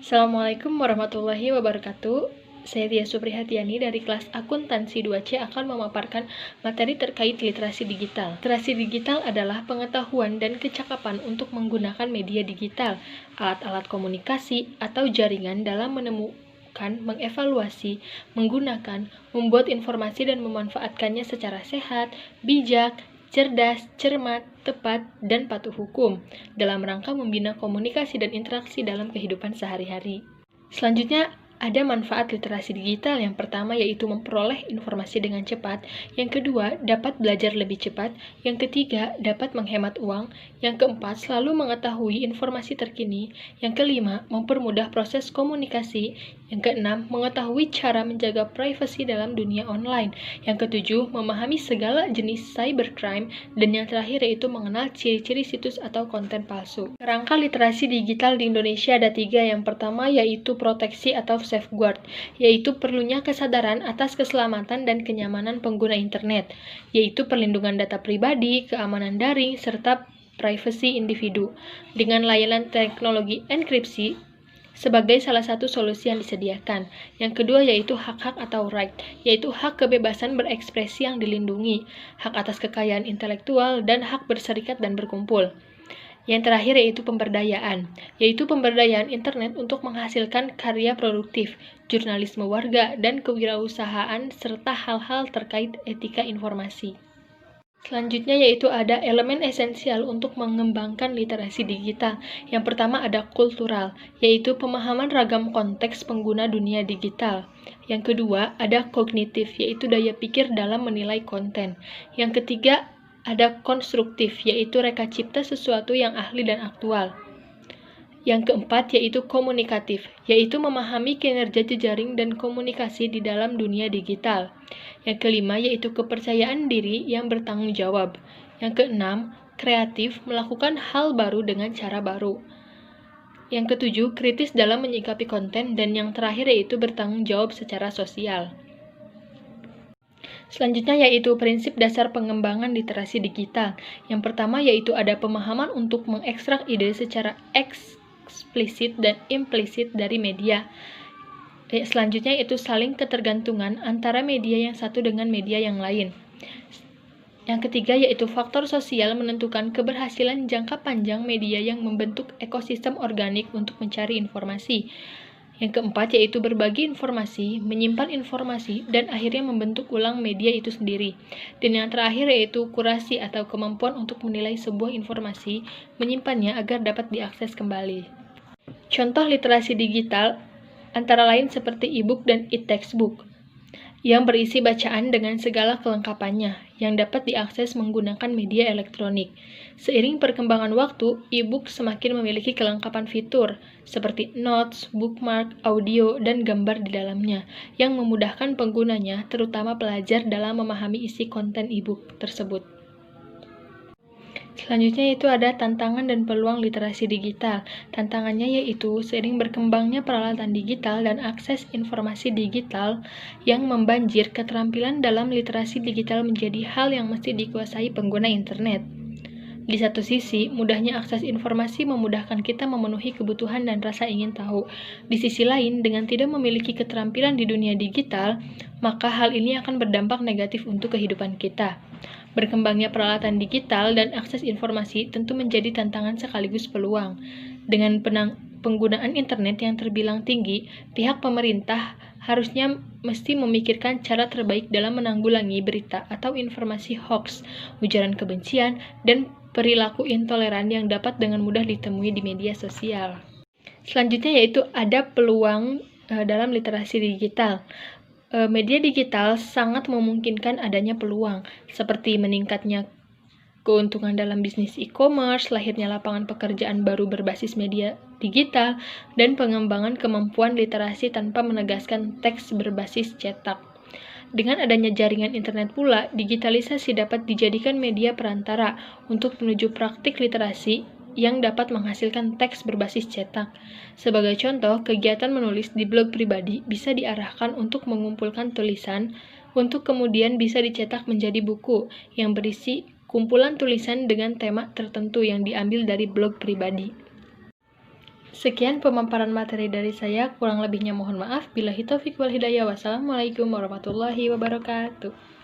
Assalamualaikum warahmatullahi wabarakatuh. Saya Tia Suprihatiani dari kelas Akuntansi 2C akan memaparkan materi terkait literasi digital. Literasi digital adalah pengetahuan dan kecakapan untuk menggunakan media digital, alat-alat komunikasi, atau jaringan dalam menemukan, mengevaluasi, menggunakan, membuat informasi dan memanfaatkannya secara sehat, bijak, cerdas, cermat, tepat, dan patuh hukum dalam rangka membina komunikasi dan interaksi dalam kehidupan sehari-hari. Selanjutnya, ada manfaat literasi digital. Yang pertama yaitu memperoleh informasi dengan cepat, yang kedua dapat belajar lebih cepat, yang ketiga dapat menghemat uang, yang keempat selalu mengetahui informasi terkini, yang kelima mempermudah proses komunikasi, yang keenam mengetahui cara menjaga privasi dalam dunia online, yang ketujuh memahami segala jenis cybercrime, dan yang terakhir yaitu mengenal ciri-ciri situs atau konten palsu. Kerangka literasi digital di Indonesia ada 3. Yang pertama yaitu proteksi atau safeguard, yaitu perlunya kesadaran atas keselamatan dan kenyamanan pengguna internet, yaitu perlindungan data pribadi, keamanan daring, serta privasi individu, dengan layanan teknologi enkripsi sebagai salah satu solusi yang disediakan. Yang kedua yaitu hak-hak atau right, yaitu hak kebebasan berekspresi yang dilindungi, hak atas kekayaan intelektual, dan hak berserikat dan berkumpul. Yang terakhir yaitu pemberdayaan, yaitu pemberdayaan internet untuk menghasilkan karya produktif, jurnalisme warga, dan kewirausahaan, serta hal-hal terkait etika informasi. Selanjutnya yaitu ada elemen esensial untuk mengembangkan literasi digital. Yang pertama ada kultural, yaitu pemahaman ragam konteks pengguna dunia digital. Yang kedua ada kognitif, yaitu daya pikir dalam menilai konten. Yang ketiga ada konstruktif, yaitu reka cipta sesuatu yang ahli dan aktual. Yang keempat yaitu komunikatif, yaitu memahami kinerja jejaring dan komunikasi di dalam dunia digital. Yang kelima yaitu kepercayaan diri yang bertanggung jawab. Yang keenam, kreatif, melakukan hal baru dengan cara baru. Yang ketujuh, kritis dalam menyikapi konten, dan yang terakhir yaitu bertanggung jawab secara sosial. Selanjutnya yaitu prinsip dasar pengembangan literasi digital. Yang pertama yaitu ada pemahaman untuk mengekstrak ide secara eksplisit dan implisit dari media. Selanjutnya yaitu saling ketergantungan antara media yang satu dengan media yang lain. Yang ketiga yaitu faktor sosial menentukan keberhasilan jangka panjang media yang membentuk ekosistem organik untuk mencari informasi. Yang keempat yaitu berbagi informasi, menyimpan informasi, dan akhirnya membentuk ulang media itu sendiri. Dan yang terakhir yaitu kurasi atau kemampuan untuk menilai sebuah informasi, menyimpannya agar dapat diakses kembali. Contoh literasi digital antara lain seperti e-book dan e-textbook, yang berisi bacaan dengan segala kelengkapannya, yang dapat diakses menggunakan media elektronik. Seiring perkembangan waktu, e-book semakin memiliki kelengkapan fitur, seperti notes, bookmark, audio, dan gambar di dalamnya, yang memudahkan penggunanya, terutama pelajar dalam memahami isi konten e-book tersebut. Selanjutnya yaitu ada tantangan dan peluang literasi digital. Tantangannya yaitu seiring berkembangnya peralatan digital dan akses informasi digital yang membanjir, keterampilan dalam literasi digital menjadi hal yang mesti dikuasai pengguna internet. Di satu sisi, mudahnya akses informasi memudahkan kita memenuhi kebutuhan dan rasa ingin tahu. Di sisi lain, dengan tidak memiliki keterampilan di dunia digital, maka hal ini akan berdampak negatif untuk kehidupan kita. Berkembangnya peralatan digital dan akses informasi tentu menjadi tantangan sekaligus peluang. Dengan penggunaan internet yang terbilang tinggi, pihak pemerintah harusnya mesti memikirkan cara terbaik dalam menanggulangi berita atau informasi hoax, ujaran kebencian, dan perilaku intoleran yang dapat dengan mudah ditemui di media sosial. Selanjutnya yaitu ada peluang dalam literasi digital. Media digital sangat memungkinkan adanya peluang, seperti meningkatnya keuntungan dalam bisnis e-commerce, lahirnya lapangan pekerjaan baru berbasis media digital, dan pengembangan kemampuan literasi tanpa menegaskan teks berbasis cetak. Dengan adanya jaringan internet pula, digitalisasi dapat dijadikan media perantara untuk menuju praktik literasi yang dapat menghasilkan teks berbasis cetak. Sebagai contoh, kegiatan menulis di blog pribadi bisa diarahkan untuk mengumpulkan tulisan, untuk kemudian bisa dicetak menjadi buku yang berisi kumpulan tulisan dengan tema tertentu yang diambil dari blog pribadi. Sekian pemaparan materi dari saya, kurang lebihnya mohon maaf. Billahi taufik wal hidayah. Wassalamualaikum warahmatullahi wabarakatuh.